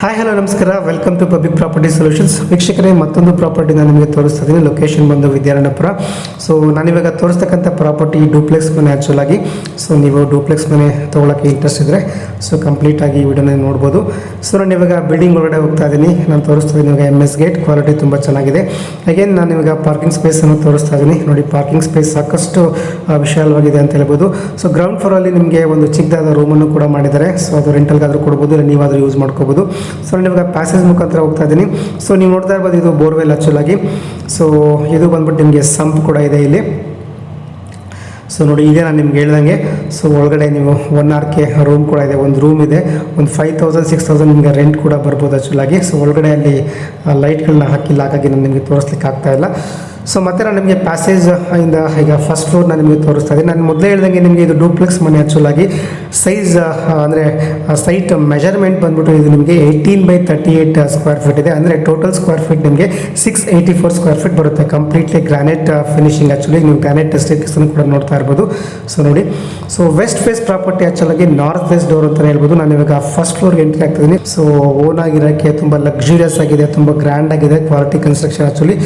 Hi hello ನಮಸ್ಕಾರ, welcome to public property solutions. ವೀಕ್ಷಕರೇ, ಮತ್ತೊಂದು ಪ್ರಾಪರ್ಟಿ ನಾನು ನಿಮಗೆ ತೋರಿಸ್ತಾ ಇದ್ದೀನಿ. ಲೊಕೇಶನ್ ಬಂದು ವಿದ್ಯಾರಣ್ಯಪುರ. ಸೊ ನಾನಿವಾಗ ತೋರಿಸ್ತಕ್ಕಂಥ ಪ್ರಾಪರ್ಟಿ ಡೂಪ್ಲೆಕ್ಸ್ ಮನೆ ಆ್ಯಕ್ಚುಲ್ ಆಗಿ. ಸೊ ನೀವು ಡೂಪ್ಲೆಕ್ಸ್ ಮನೆ ತೊಗೊಳಕ್ಕೆ ಇಂಟ್ರೆಸ್ಟ್ ಇದ್ದರೆ ಸೊ ಕಂಪ್ಲೀಟಾಗಿ ಈ ವಿಡಿಯೋನ ನೋಡ್ಬೋದು. ಸೊ ನಾನು ಇವಾಗ ಬಿಲ್ಡಿಂಗ್ ಒಳಗಡೆ ಹೋಗ್ತಾ ಇದ್ದೀನಿ. ನಾನು ತೋರಿಸ್ತಾ ಇದ್ದೀನಿ ಇವಾಗ MS ಗೇಟ್. ಕ್ವಾಲಿಟಿ ತುಂಬ ಚೆನ್ನಾಗಿದೆ. ಅಗೇನ್ ನಾನು ಇವಾಗ ಪಾರ್ಕಿಂಗ್ ಸ್ಪೇಸನ್ನು ತೋರಿಸ್ತಾ ಇದ್ದೀನಿ. ನೋಡಿ, ಪಾರ್ಕಿಂಗ್ ಸ್ಪೇಸ್ ಸಾಕಷ್ಟು ವಿಶಾಲವಾಗಿದೆ ಅಂತ ಹೇಳ್ಬೋದು. ಸೊ ಗ್ರೌಂಡ್ ಫ್ಲೋರಲ್ಲಿ ನಿಮಗೆ ಒಂದು ಚಿಕ್ಕದಾದ ರೂಮನ್ನು ಕೂಡ ಮಾಡಿದ್ದಾರೆ. ಸೊ ಅದು ರೆಂಟಲ್ಗಾದರೂ ಕೊಡ್ಬೋದು, ಇಲ್ಲ ನೀವಾದರೂ ಯೂಸ್ ಮಾಡ್ಕೋಬೋದು. ಸೊ ನಾನು ಇವಾಗ ಪ್ಯಾಸೇಜ್ ಮುಖಾಂತರ ಹೋಗ್ತಾ ಇದ್ದೀನಿ. ಸೊ ನೀವು ನೋಡ್ತಾ ಇರ್ಬೋದು, ಇದು ಬೋರ್ವೆಲ್ ಆ್ಯಕ್ಚುಲಾಗಿ. ಸೊ ಇದು ಬಂದ್ಬಿಟ್ಟು ನಿಮಗೆ ಸಂಪ್ ಕೂಡ ಇದೆ ಇಲ್ಲಿ. ಸೊ ನೋಡಿ, ಇದೇ ನಾನು ನಿಮ್ಗೆ ಹೇಳ್ದಂಗೆ. ಸೊ ಒಳಗಡೆ ನೀವು 1 RK ರೂಮ್ ಕೂಡ ಇದೆ. ಒಂದು ರೂಮ್ ಇದೆ, ಒಂದು 5,000-6,000 ನಿಮಗೆ ರೆಂಟ್ ಕೂಡ ಬರ್ಬೋದು ಆ್ಯಕ್ಚುಲಾಗಿ. ಸೊ ಒಳಗಡೆ ಅಲ್ಲಿ ಲೈಟ್ಗಳನ್ನ ಹಾಕಿಲ್ಲ, ಹಾಗಾಗಿ ನಾನು ನಿಮಗೆ ತೋರಿಸ್ಲಿಕ್ಕೆ ಆಗ್ತಾ ಇಲ್ಲ. ಸೊ ಮತ್ತೆ ನಾನು ನಿಮಗೆ ಪ್ಯಾಸೇಜ್ ಇಂದ ಈಗ ಫಸ್ಟ್ ಫ್ಲೋರ್ ನಾನು ನಿಮಗೆ ತೋರಿಸ್ತಾ ಇದ್ದೀನಿ. ನಾನು ಮೊದಲೇ ಹೇಳ್ದಂಗೆ ನಿಮಗೆ ಇದು ಡೂಪ್ಲೆಕ್ಸ್ ಮನೆ ಆ್ಯಕ್ಚುಲಾಗಿ. ಸೈಜ್ ಅಂದರೆ ಸೈಟ್ ಮೆಜರ್ಮೆಂಟ್ ಬಂದ್ಬಿಟ್ಟು ಇದು ನಿಮಗೆ 18/38 ಸ್ಕ್ವೇರ್ ಫೀಟ್ ಇದೆ. ಅಂದರೆ ಟೋಟಲ್ ಸ್ಕ್ವೇರ್ ಫೀಟ್ ನಿಮಗೆ 684 ಸ್ಕ್ವೇರ್ ಫೀಟ್ ಬರುತ್ತೆ. Completely granite finishing actually. ನೀವು ಗ್ರಾನೈಟ್ ಸ್ಟೇರ್ಕೇಸನ್ನು ಕೂಡ ನೋಡ್ತಾ ಇರ್ಬೋದು. ಸೊ ನೋಡಿ, ಸೊ ವೆಸ್ಟ್ ಫೇಸ್ ಪ್ರಾಪರ್ಟಿ ಆ್ಯಕ್ಚುಲಾಗಿ ನಾರ್ತ್ ವೆಸ್ಟ್ ಡೋರ್ ಅಂತಲೇ ಹೇಳ್ಬೋದು. ನಾನು ಇವಾಗ ಫಸ್ಟ್ ಫ್ಲೋರ್ಗೆ ಎಂಟ್ರಿ ಆಗ್ತಿದ್ದೀನಿ. ಸೊ ಓನ್ ಆಗಿರೋಕ್ಕೆ ತುಂಬ ಲಕ್ಸುರಿಯಸ್ ಆಗಿದೆ, ತುಂಬ ಗ್ರ್ಯಾಂಡ್ ಆಗಿದೆ, ಕ್ವಾಲಿಟಿ ಕನ್ಸ್ಟ್ರಕ್ಷನ್ ಆ್ಯಕ್ಚುಲಿ.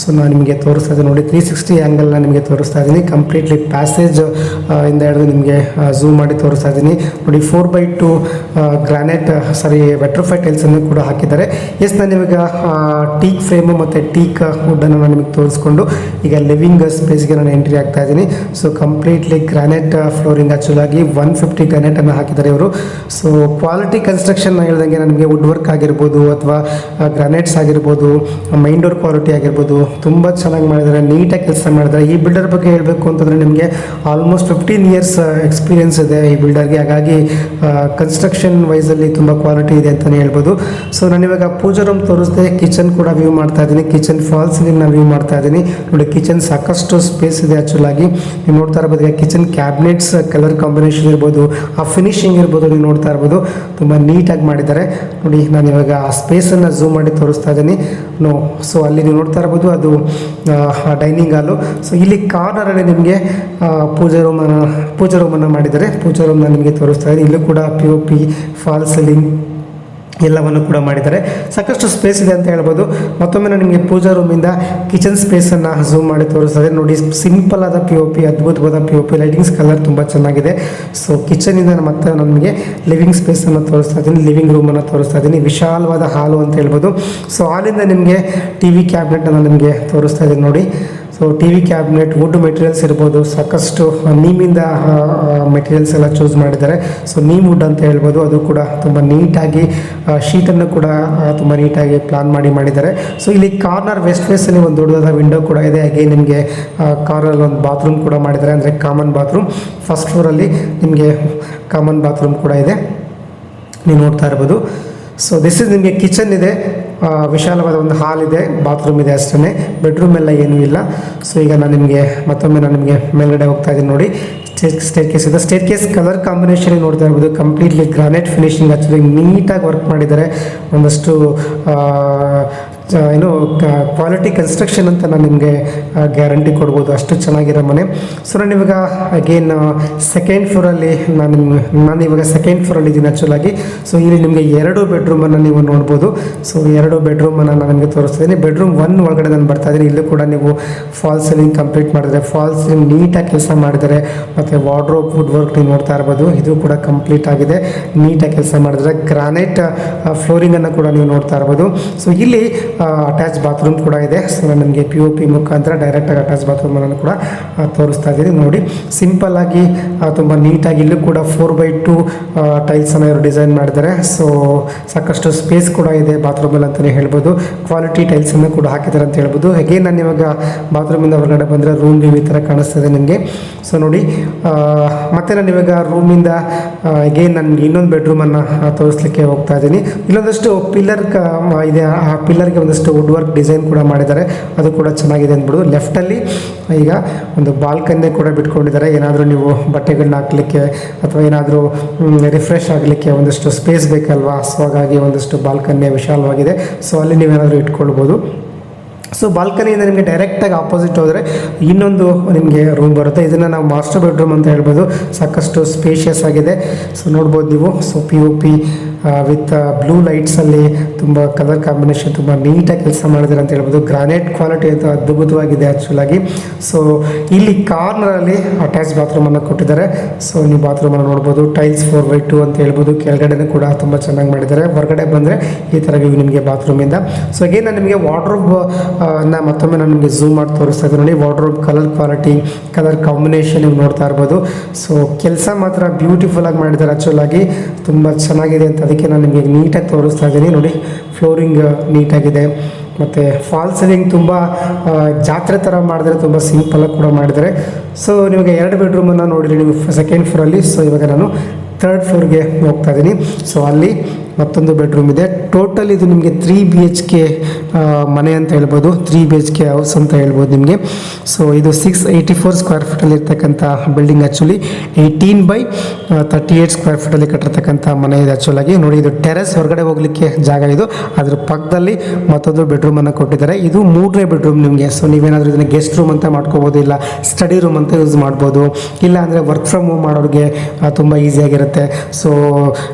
ಸೊ ನಾನು ನಿಮಗೆ ತೋರಿಸ್ತಾ ಇದ್ದೀನಿ ನೋಡಿ, 360 ಆ್ಯಂಗಲ್ನ ನಿಮಗೆ ತೋರಿಸ್ತಾ ಇದ್ದೀನಿ. ಕಂಪ್ಲೀಟ್ಲಿ ಪ್ಯಾಸೇಜ್ ಇಂದ ಹಿಡಿದು ನಿಮಗೆ ಝೂಮ್ ಮಾಡಿ ತೋರಿಸ್ತಾ ಇದ್ದೀನಿ. ನೋಡಿ, 4/2 ಗ್ರಾನೈಟ್ ವೆಟ್ರೋಫೈ ಟೈಲ್ಸನ್ನು ಕೂಡ ಹಾಕಿದ್ದಾರೆ. ಎಸ್, ನಾನು ಇವಾಗ ಟೀಕ್ ಫ್ರೇಮು ಮತ್ತು ಟೀಕ್ ವುಡ್ಡನ್ನು ನಾನು ನಿಮಗೆ ತೋರಿಸ್ಕೊಂಡು ಈಗ ಲಿವಿಂಗ್ ಸ್ಪೇಸ್ಗೆ ನಾನು ಎಂಟ್ರಿ ಆಗ್ತಾ ಇದ್ದೀನಿ. ಸೊ ಕಂಪ್ಲೀಟ್ಲಿ ಗ್ರಾನೈಟ್ ಫ್ಲೋರಿಂಗ್ ಆ್ಯಕ್ಚುಲಾಗಿ 150 ಗ್ರಾನೈಟನ್ನು ಹಾಕಿದ್ದಾರೆ ಇವರು. ಸೊ ಕ್ವಾಲಿಟಿ ಕನ್ಸ್ಟ್ರಕ್ಷನ್ ಹೇಳ್ದಂಗೆ ನನಗೆ ವುಡ್ ವರ್ಕ್ ಆಗಿರ್ಬೋದು ಅಥವಾ ಗ್ರಾನೈಟ್ಸ್ ಆಗಿರ್ಬೋದು, ಮೈನ್ ಡೋರ್ ಕ್ವಾಲಿಟಿ ಆಗಿರ್ಬೋದು, ತುಂಬ ಚೆನ್ನಾಗಿ ಮಾಡಿದ್ದಾರೆ, ನೀಟಾಗಿ ಕೆಲಸ ಮಾಡಿದ್ದಾರೆ. ಈ ಬಿಲ್ಡರ್ ಬಗ್ಗೆ ಹೇಳಬೇಕು ಅಂತಂದರೆ ನಿಮಗೆ ಆಲ್ಮೋಸ್ಟ್ 15 ಇಯರ್ಸ್ ಎಕ್ಸ್ಪೀರಿಯನ್ಸ್ ಇದೆ ಈ ಬಿಲ್ಡರ್ಗೆ. ಹಾಗಾಗಿ ಕನ್ಸ್ಟ್ರಕ್ಷನ್ ವೈಸಲ್ಲಿ ತುಂಬ ಕ್ವಾಲಿಟಿ ಇದೆ ಅಂತಲೇ ಹೇಳ್ಬೋದು. ಸೊ ನಾನಿವಾಗ ಪೂಜಾ ರೂಮ್ ತೋರಿಸ್ದೆ, ಕಿಚನ್ ಕೂಡ ವ್ಯೂ ಮಾಡ್ತಾ ಇದ್ದೀನಿ. ಕಿಚನ್ ಫಾಲ್ ಸೀಲಿಂಗ್ನ ವ್ಯೂ ಮಾಡ್ತಾ ಇದ್ದೀನಿ. ನೋಡಿ, ಕಿಚನ್ ಸಾಕಷ್ಟು ಸ್ಪೇಸ್ ಇದೆ ಆ್ಯಕ್ಚುಲಾಗಿ. ನೀವು ನೋಡ್ತಾ ಇರ್ಬೋದು, ಕಿಚನ್ ಕ್ಯಾಬಿನೆಟ್ಸ್ ಕಲರ್ ಕಾಂಬಿನೇಷನ್ ಇರ್ಬೋದು, ಆ ಫಿನಿಶಿಂಗ್ ಇರ್ಬೋದು, ನೀವು ನೋಡ್ತಾ ಇರ್ಬೋದು, ತುಂಬ ನೀಟಾಗಿ ಮಾಡಿದ್ದಾರೆ. ನೋಡಿ, ನಾನು ಇವಾಗ ಆ ಸ್ಪೇಸನ್ನು ಝೂಮ್ ಮಾಡಿ ತೋರಿಸ್ತಾ ಇದ್ದೀನಿ. ಸೊ ಅಲ್ಲಿ ನೀವು ನೋಡ್ತಾ ಇರ್ಬೋದು, ಅದು ಡೈನಿಂಗ್ ಹಾಲು. ಸೊ ಇಲ್ಲಿ ಕಾರ್ನರಲ್ಲಿ ನಿಮಗೆ ಪೂಜಾ ರೂಮನ್ನು ಮಾಡಿದ್ದಾರೆ. ಪೂಜಾ ರೂಮ್ನ ನಿಮಗೆ ತೋರಿಸ್ತಾ ಇದ್ದೀನಿ. ಇಲ್ಲೂ ಕೂಡ POP ಫಾಲ್ ಸೀಲಿಂಗ್ ಎಲ್ಲವನ್ನು ಕೂಡ ಮಾಡಿದ್ದಾರೆ. ಸಾಕಷ್ಟು ಸ್ಪೇಸ್ ಇದೆ ಅಂತ ಹೇಳ್ಬೋದು. ಮತ್ತೊಮ್ಮೆ ನಾನು ನಿಮಗೆ ಪೂಜಾ ರೂಮಿಂದ ಕಿಚನ್ ಸ್ಪೇಸನ್ನು ಝೂಮ್ ಮಾಡಿ ತೋರಿಸ್ತಾ ಇದ್ದೀನಿ. ನೋಡಿ, ಸಿಂಪಲ್ ಆದ POP, ಅದ್ಭುತವಾದ POP, ಲೈಟಿಂಗ್ಸ್ ಕಲರ್ ತುಂಬ ಚೆನ್ನಾಗಿದೆ. ಸೊ ಕಿಚನಿಂದ ಮತ್ತೆ ನನಗೆ ಲಿವಿಂಗ್ ಸ್ಪೇಸನ್ನು ತೋರಿಸ್ತಾ ಇದ್ದೀನಿ, ಲಿವಿಂಗ್ ರೂಮನ್ನು ತೋರಿಸ್ತಾ ಇದ್ದೀನಿ. ವಿಶಾಲವಾದ ಹಾಲು ಅಂತ ಹೇಳ್ಬೋದು. ಸೊ ಹಾಲಿಂದ ನಿಮಗೆ TV ಕ್ಯಾಬಿನೆಟನ್ನು ನಿಮಗೆ ತೋರಿಸ್ತಾ ಇದ್ದೀನಿ. ನೋಡಿ, so TV cabinet wood materials ಇರ್ಬೋದು, ಸಾಕಷ್ಟು ನೀಮಿಂದ ಮೆಟೀರಿಯಲ್ಸ್ ಎಲ್ಲ ಚೂಸ್ ಮಾಡಿದ್ದಾರೆ. ಸೊ ನೀಮ್ ವುಡ್ ಅಂತ ಹೇಳ್ಬೋದು. ಅದು ಕೂಡ ತುಂಬ ನೀಟಾಗಿ ಶೀಟನ್ನು ಕೂಡ ತುಂಬ ನೀಟಾಗಿ ಪ್ಲಾನ್ ಮಾಡಿದ್ದಾರೆ. ಸೊ ಇಲ್ಲಿ ಕಾರ್ನರ್ ವೆಸ್ಟ್ ಫೇಸಲ್ಲಿ ಒಂದು ದೊಡ್ಡದಾದ ವಿಂಡೋ ಕೂಡ ಇದೆ. ಹಾಗೆ ನಿಮಗೆ ಕಾರ್ನಲ್ಲಿ ಒಂದು ಬಾತ್ರೂಮ್ ಕೂಡ ಮಾಡಿದ್ದಾರೆ, ಅಂದರೆ ಕಾಮನ್ ಬಾತ್ರೂಮ್. ಫಸ್ಟ್ ಫ್ಲೋರಲ್ಲಿ ನಿಮಗೆ ಕಾಮನ್ ಬಾತ್ರೂಮ್ ಕೂಡ ಇದೆ, ನೀವು ನೋಡ್ತಾ ಇರ್ಬೋದು. ಸೊ ದಿಸ್ ಇಸ್ ನಿಮಗೆ ಕಿಚನ್ ಇದೆ, ವಿಶಾಲವಾದ ಒಂದು ಹಾಲ್ ಇದೆ, ಬಾತ್ರೂಮ್ ಇದೆ ಅಷ್ಟೇ. ಬೆಡ್ರೂಮ್ ಎಲ್ಲ ಏನೂ ಇಲ್ಲ. ಸೊ ಈಗ ನಾನು ನಿಮಗೆ ಮೇಲ್ಗಡೆ ಹೋಗ್ತಾ ಇದ್ದೀನಿ. ನೋಡಿ, ಸ್ಟೇರ್ ಕೇಸ್ ಇದೆ. ಸ್ಟೇರ್ ಕೇಸ್ ಕಲರ್ ಕಾಂಬಿನೇಷನ್ ನೋಡ್ತಾ ಇರ್ಬೋದು. ಕಂಪ್ಲೀಟ್ಲಿ ಗ್ರಾನೈಟ್ ಫಿನಿಶಿಂಗ್ ಆ್ಯಕ್ಚುಲಿ ನೀಟಾಗಿ ವರ್ಕ್ ಮಾಡಿದ್ದಾರೆ. ಒಂದಷ್ಟು ಏನು ಕ್ವಾಲಿಟಿ ಕನ್ಸ್ಟ್ರಕ್ಷನ್ ಅಂತ ನಾನು ನಿಮಗೆ ಗ್ಯಾರಂಟಿ ಕೊಡ್ಬೋದು, ಅಷ್ಟು ಚೆನ್ನಾಗಿರೋ ಮನೆ. ಸೊ ನಾನು ಇವಾಗ ಅಗೇನ್ ಸೆಕೆಂಡ್ ಫ್ಲೋರಲ್ಲಿ ನಾನು ಇವಾಗ ಸೆಕೆಂಡ್ ಫ್ಲೋರಲ್ಲಿ ಇದ್ದೀನಿ ಆ್ಯಕ್ಚುಲಾಗಿ. ಸೊ ಇಲ್ಲಿ ನಿಮಗೆ 2 ಬೆಡ್ರೂಮನ್ನು ನೀವು ನೋಡ್ಬೋದು. ಸೊ 2 ಬೆಡ್ರೂಮನ್ನು ನಾನು ನಿಮಗೆ ತೋರಿಸ್ತಿದ್ದೀನಿ. ಬೆಡ್ರೂಮ್ 1 ಒಳಗಡೆ ನಾನು ಬರ್ತಾ ಇದ್ದೀನಿ. ಇಲ್ಲೂ ಕೂಡ ನೀವು ಫಾಲ್ ಸೀಲಿಂಗ್ ಕಂಪ್ಲೀಟ್ ಮಾಡಿದರೆ, ಫಾಲ್ ಸೀಲಿಂಗ್ ನೀಟಾಗಿ ಕೆಲಸ ಮಾಡಿದ್ದಾರೆ. ಮತ್ತು ವಾರ್ಡ್ರೋಬ್ ವುಡ್ ವರ್ಕ್ ನೀವು ನೋಡ್ತಾ ಇರ್ಬೋದು, ಇದು ಕೂಡ ಕಂಪ್ಲೀಟ್ ಆಗಿದೆ, ನೀಟಾಗಿ ಕೆಲಸ ಮಾಡಿದರೆ. ಗ್ರಾನೈಟ್ ಫ್ಲೋರಿಂಗನ್ನು ಕೂಡ ನೀವು ನೋಡ್ತಾ ಇರ್ಬೋದು. ಸೊ ಇಲ್ಲಿ ಅಟ್ಯಾಚ್ ಬಾತ್ರೂಮ್ ಕೂಡ ಇದೆ. ಸೊ ನಾನು ನಿಮಗೆ POP ಮುಖಾಂತರ ಡೈರೆಕ್ಟಾಗಿ ಅಟ್ಯಾಚ್ ಬಾತ್ರೂಮನ್ನು ಕೂಡ ತೋರಿಸ್ತಾ ಇದ್ದೀನಿ. ನೋಡಿ, ಸಿಂಪಲ್ ಆಗಿ ತುಂಬ ನೀಟಾಗಿ ಇಲ್ಲೂ ಕೂಡ 4/2 ಟೈಲ್ಸನ್ನು ಇವರು ಡಿಸೈನ್ ಮಾಡಿದ್ದಾರೆ. ಸೊ ಸಾಕಷ್ಟು ಸ್ಪೇಸ್ ಕೂಡ ಇದೆ ಬಾತ್ರೂಮಲ್ಲಿ ಅಂತಲೇ ಹೇಳ್ಬೋದು. ಕ್ವಾಲಿಟಿ ಟೈಲ್ಸನ್ನು ಕೂಡ ಹಾಕಿದ್ದಾರೆ ಅಂತ ಹೇಳ್ಬೋದು. ಅಗೇನ್ ನಾನು ಇವಾಗ ಬಾತ್ರೂಮಿಂದ ಹೊರಗಡೆ ಬಂದರೆ ರೂಮ್ ವ್ಯೂ ಈ ಥರ ಕಾಣಿಸ್ತಿದೆ ನಿಮಗೆ. ಸೊ ನೋಡಿ, ಮತ್ತೆ ನಾನು ಇವಾಗ ರೂಮಿಂದ ಅಗೇನ್ ನನಗೆ ಇನ್ನೊಂದು ಬೆಡ್ರೂಮನ್ನು ತೋರಿಸ್ಲಿಕ್ಕೆ ಹೋಗ್ತಾ ಇದ್ದೀನಿ. ಇಲ್ಲೊಂದಷ್ಟು ಪಿಲ್ಲರ್ ಇದೆ, ಆ ಪಿಲ್ಲರ್ಗೆ ಒಂದಷ್ಟು ವುಡ್ ವರ್ಕ್ ಡಿಸೈನ್ ಕೂಡ ಮಾಡಿದ್ದಾರೆ, ಅದು ಕೂಡ ಚೆನ್ನಾಗಿದೆ ಅಂದ್ಬಿಡೋದು. ಲೆಫ್ಟಲ್ಲಿ ಈಗ ಒಂದು ಬಾಲ್ಕನ್ನೇ ಕೂಡ ಬಿಟ್ಕೊಂಡಿದ್ದಾರೆ. ಏನಾದರೂ ನೀವು ಬಟ್ಟೆಗಳನ್ನ ಹಾಕಲಿಕ್ಕೆ ಅಥವಾ ಏನಾದರೂ ರಿಫ್ರೆಶ್ ಆಗಲಿಕ್ಕೆ ಒಂದಷ್ಟು ಸ್ಪೇಸ್ ಬೇಕಲ್ವಾ. ಸೊ ಹಾಗಾಗಿ ಒಂದಷ್ಟು ಬಾಲ್ಕನ್ನೇ ವಿಶಾಲವಾಗಿದೆ. ಸೊ ಅಲ್ಲಿ ನೀವೇನಾದರೂ ಇಟ್ಕೊಳ್ಬೋದು. ಸೊ ಬಾಲ್ಕನಿಯಿಂದ ನಿಮಗೆ ಡೈರೆಕ್ಟಾಗಿ ಆಪೋಸಿಟ್ ಹೋದರೆ ಇನ್ನೊಂದು ನಿಮಗೆ ರೂಮ್ ಬರುತ್ತೆ. ಇದನ್ನು ನಾವು ಮಾಸ್ಟರ್ ಬೆಡ್ರೂಮ್ ಅಂತ ಹೇಳ್ಬೋದು. ಸಾಕಷ್ಟು ಸ್ಪೇಷಿಯಸ್ ಆಗಿದೆ. ಸೊ ನೋಡ್ಬೋದು ನೀವು. ಸೊ POP ವಿತ್ ಬ್ಲೂ ಲೈಟ್ಸಲ್ಲಿ ತುಂಬ ಕಲರ್ ಕಾಂಬಿನೇಷನ್ ತುಂಬ ನೀಟಾಗಿ ಕೆಲಸ ಮಾಡಿದ್ದಾರೆ ಅಂತ ಹೇಳ್ಬೋದು. ಗ್ರಾನೈಟ್ ಕ್ವಾಲಿಟಿ ಅಂತ ಅದ್ಭುತವಾಗಿದೆ ಆ್ಯಕ್ಚುಲಾಗಿ. ಸೊ ಇಲ್ಲಿ ಕಾರ್ನರಲ್ಲಿ ಅಟ್ಯಾಚ್ ಬಾತ್ರೂಮನ್ನು ಕೊಟ್ಟಿದ್ದಾರೆ. ಸೊ ನೀವು ಬಾತ್ರೂಮನ್ನು ನೋಡ್ಬೋದು, ಟೈಲ್ಸ್ 4x2 ಅಂತ ಹೇಳ್ಬೋದು. ಕೆಳಗಡೆನೂ ಕೂಡ ತುಂಬ ಚೆನ್ನಾಗಿ ಮಾಡಿದ್ದಾರೆ. ಹೊರಗಡೆ ಬಂದರೆ ಈ ಥರ ವ್ಯೂ ನಿಮಗೆ ಬಾತ್ರೂಮಿಂದ. ಸೊ ಅಗೇನ್ ನಾನು ನಿಮಗೆ ವಾರ್ಡ್ರೋಬ್ ಮತ್ತೊಮ್ಮೆ ನಾನು ನಿಮಗೆ ಝೂಮ್ ಮಾಡಿ ತೋರಿಸ್ತಾ ಇದ್ದೀನಿ ನೋಡಿ. Wardrobe colour quality, colour combination ನೀವು ನೋಡ್ತಾ ಇರ್ಬೋದು. ಸೊ ಕೆಲಸ ಮಾತ್ರ ಬ್ಯೂಟಿಫುಲ್ ಆಗಿ ಮಾಡಿದ್ದಾರೆ ಆ್ಯಕ್ಚುಲಾಗಿ, ತುಂಬ ಚೆನ್ನಾಗಿದೆ ಅಂತ ಅದಕ್ಕೆ ನಾನು ನಿಮಗೆ ನೀಟಾಗಿ ತೋರಿಸ್ತಾ ಇದ್ದೀನಿ ನೋಡಿ. ಫ್ಲೋರಿಂಗ್ ನೀಟಾಗಿದೆ ಮತ್ತು ಫಾಲ್ ಸೀಲಿಂಗ್ ತುಂಬ ಜಾತ್ರೆ ಥರ ಮಾಡಿದ್ರೆ, ತುಂಬ ಸಿಂಪಲಾಗಿ ಕೂಡ ಮಾಡಿದ್ದಾರೆ. ಸೊ ನಿಮಗೆ 2 ಬೆಡ್ರೂಮನ್ನು ನೋಡಿರಿ ನೀವು ಸೆಕೆಂಡ್ ಫ್ಲೋರಲ್ಲಿ. ಸೊ ಇವಾಗ ನಾನು 3rd ಫ್ಲೋರ್ಗೆ ಹೋಗ್ತಾ ಇದ್ದೀನಿ. ಸೊ ಅಲ್ಲಿ ಮತ್ತೊಂದು ಬೆಡ್ರೂಮ್ ಇದೆ. ಟೋಟಲ್ ಇದು ನಿಮಗೆ 3 BHK ಮನೆ ಅಂತ ಹೇಳ್ಬೋದು, 3 BHK ಹೌಸ್ ಅಂತ ಹೇಳ್ಬೋದು ನಿಮಗೆ. ಸೊ ಇದು 684 ಸ್ಕ್ವೇರ್ ಫೀಟಲ್ಲಿ ಇರ್ತಕ್ಕಂಥ ಬಿಲ್ಡಿಂಗ್. ಆ್ಯಕ್ಚುಲಿ 18/38 ಸ್ಕ್ವೇರ್ ಫೀಟಲ್ಲಿ ಕಟ್ಟಿರ್ತಕ್ಕಂಥ ಮನೆ ಇದೆ ಆ್ಯಕ್ಚುಲಾಗಿ. ನೋಡಿ ಇದು ಟೆರೆಸ್, ಹೊರಗಡೆ ಹೋಗಲಿಕ್ಕೆ ಜಾಗ ಇದು. ಅದ್ರ ಪಕ್ಕದಲ್ಲಿ ಮತ್ತೊಂದು ಬೆಡ್ರೂಮನ್ನು ಕೊಟ್ಟಿದ್ದಾರೆ. ಇದು 3ನೇ ಬೆಡ್ರೂಮ್ ನಿಮಗೆ. ಸೊ ನೀವೇನಾದರೂ ಇದನ್ನು ಗೆಸ್ಟ್ ರೂಮ್ ಅಂತ ಮಾಡ್ಕೋಬೋದು, ಇಲ್ಲ ಸ್ಟಡಿ ರೂಮ್ ಅಂತ ಯೂಸ್ ಮಾಡ್ಬೋದು, ಇಲ್ಲ ಅಂದರೆ ವರ್ಕ್ ಫ್ರಮ್ ಹೋಮ್ ಮಾಡೋರಿಗೆ ತುಂಬ ಈಸಿಯಾಗಿರುತ್ತೆ. ಸೊ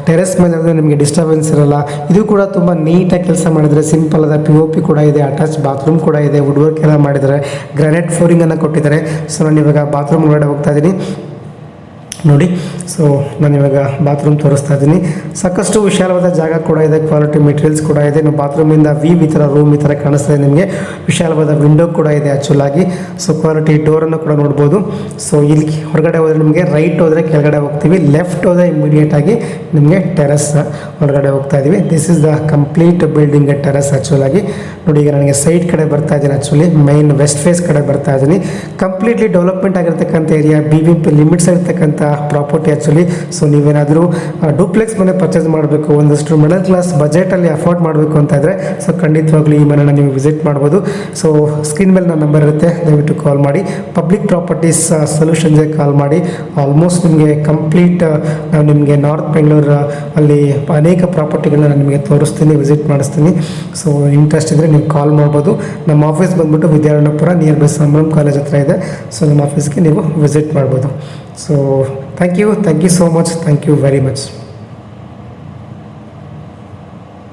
ಟೆರೆಸ್ ಮೇಲೆ ನಿಮಗೆ ಡಿಸ್ಟರ್ಬೆನ್ಸ್ ಇರಲ್ಲ. ಇದು ಕೂಡ ತುಂಬ ನೀಟಾಗಿ ಕೆಲಸ ಮಾಡಿದರೆ, ಸಿಂಪಲ್ ಆದ POP ಕೂಡ ಇದೆ, ಅಟ್ಯಾಚ್ ಬಾತ್ರೂಮ್ ಕೂಡ ಇದೆ, ವುಡ್ ವರ್ಕ್ ಎಲ್ಲ ಮಾಡಿದ್ದಾರೆ, ಗ್ರಾನೈಟ್ ಫ್ಲೋರಿಂಗನ್ನು ಕೊಟ್ಟಿದ್ದಾರೆ. ಸೊ ನಾನು ಇವಾಗ ಬಾತ್ರೂಮ್ ಒಳಗಡೆ ಹೋಗ್ತಾ ಇದ್ದೀನಿ ನೋಡಿ. ಸೊ ನಾನು ಇವಾಗ ಬಾತ್ರೂಮ್ ತೋರಿಸ್ತಾ ಇದ್ದೀನಿ. ಸಾಕಷ್ಟು ವಿಶಾಲವಾದ ಜಾಗ ಕೂಡ ಇದೆ, ಕ್ವಾಲಿಟಿ ಮೆಟೀರಿಯಲ್ಸ್ ಕೂಡ ಇದೆ. ನೀವು ಬಾತ್ರೂಮಿಂದ ಈ ಥರ ರೂಮ್ ಈ ಥರ ಕಾಣಿಸ್ತಾ ಇದೆ ನಿಮಗೆ. ವಿಶಾಲವಾದ ವಿಂಡೋ ಕೂಡ ಇದೆ ಆ್ಯಕ್ಚುಲಾಗಿ. ಸೊ ಕ್ವಾಲಿಟಿ ಡೋರನ್ನು ಕೂಡ ನೋಡ್ಬೋದು. ಸೊ ಇಲ್ಲಿ ಹೊರಗಡೆ ಹೋದರೆ ನಿಮಗೆ ರೈಟ್ ಹೋದರೆ ಕೆಳಗಡೆ ಹೋಗ್ತೀವಿ, ಲೆಫ್ಟ್ ಹೋದರೆ ಇಮಿಡಿಯೇಟಾಗಿ ನಿಮಗೆ ಟೆರೆಸ್ ಹೊರಗಡೆ ಹೋಗ್ತಾ ಇದ್ದೀವಿ. This is the complete building terrace ಆ್ಯಕ್ಚುಲಾಗಿ. ನೋಡಿ ಈಗ ನನಗೆ ಸೈಡ್ ಕಡೆ ಬರ್ತಾ ಇದ್ದೀನಿ, ಆ್ಯಕ್ಚುಲಿ ಮೈನ್ ವೆಸ್ಟ್ ಫೇಸ್ ಕಡೆ ಬರ್ತಾ ಇದ್ದೀನಿ. ಕಂಪ್ಲೀಟ್ಲಿ ಡೆವಲಪ್ಮೆಂಟ್ ಆಗಿರ್ತಕ್ಕಂಥ ಏರಿಯಾ, BBMP ಲಿಮಿಟ್ಸ್ ಇರ್ತಕ್ಕಂಥ ಪ್ರಾಪರ್ಟಿ ಆ್ಯಕ್ಚುಲಿ. ಸೊ ನೀವೇನಾದರೂ ಡೂಪ್ಲೆಕ್ಸ್ ಮನೆ ಪರ್ಚೇಸ್ ಮಾಡಬೇಕು, ಒಂದಷ್ಟು ಮಿಡಲ್ ಕ್ಲಾಸ್ ಬಜೆಟಲ್ಲಿ ಅಫೋರ್ಡ್ ಮಾಡಬೇಕು ಅಂತ ಇದ್ದರೆ, ಸೊ ಖಂಡಿತವಾಗ್ಲೂ ಈ ಮನೆನ ನೀವು ವಿಸಿಟ್ ಮಾಡ್ಬೋದು. ಸೊ ಸ್ಕ್ರೀನ್ ಮೇಲೆ ನನ್ನ ನಂಬರ್ ಇರುತ್ತೆ, ದಯವಿಟ್ಟು ಕಾಲ್ ಮಾಡಿ. ಪಬ್ಲಿಕ್ ಪ್ರಾಪರ್ಟೀಸ್ ಸೊಲ್ಯೂಷನ್ಸ್ಗೆ ಕಾಲ್ ಮಾಡಿ. ಆಲ್ಮೋಸ್ಟ್ ನಿಮಗೆ ಕಂಪ್ಲೀಟ್ ನಾವು ನಿಮಗೆ ನಾರ್ತ್ ಬೆಂಗಳೂರು ಅಲ್ಲಿ ಅನೇಕ ಪ್ರಾಪರ್ಟಿಗಳನ್ನ ನಾನು ನಿಮಗೆ ತೋರಿಸ್ತೀನಿ, ವಿಸಿಟ್ ಮಾಡಿಸ್ತೀನಿ. ಸೊ ಇಂಟ್ರೆಸ್ಟ್ ಇದ್ದರೆ ನೀವು ಕಾಲ್ ಮಾಡ್ಬೋದು. ನಮ್ಮ ಆಫೀಸ್ ಬಂದುಬಿಟ್ಟು Vidyaranyapura near by Sambhram college ಹತ್ರ ಇದೆ. ಸೊ ನಮ್ಮ ಆಫೀಸ್ಗೆ ನೀವು ವಿಸಿಟ್ ಮಾಡ್ಬೋದು. So thank you so much, thank you very much.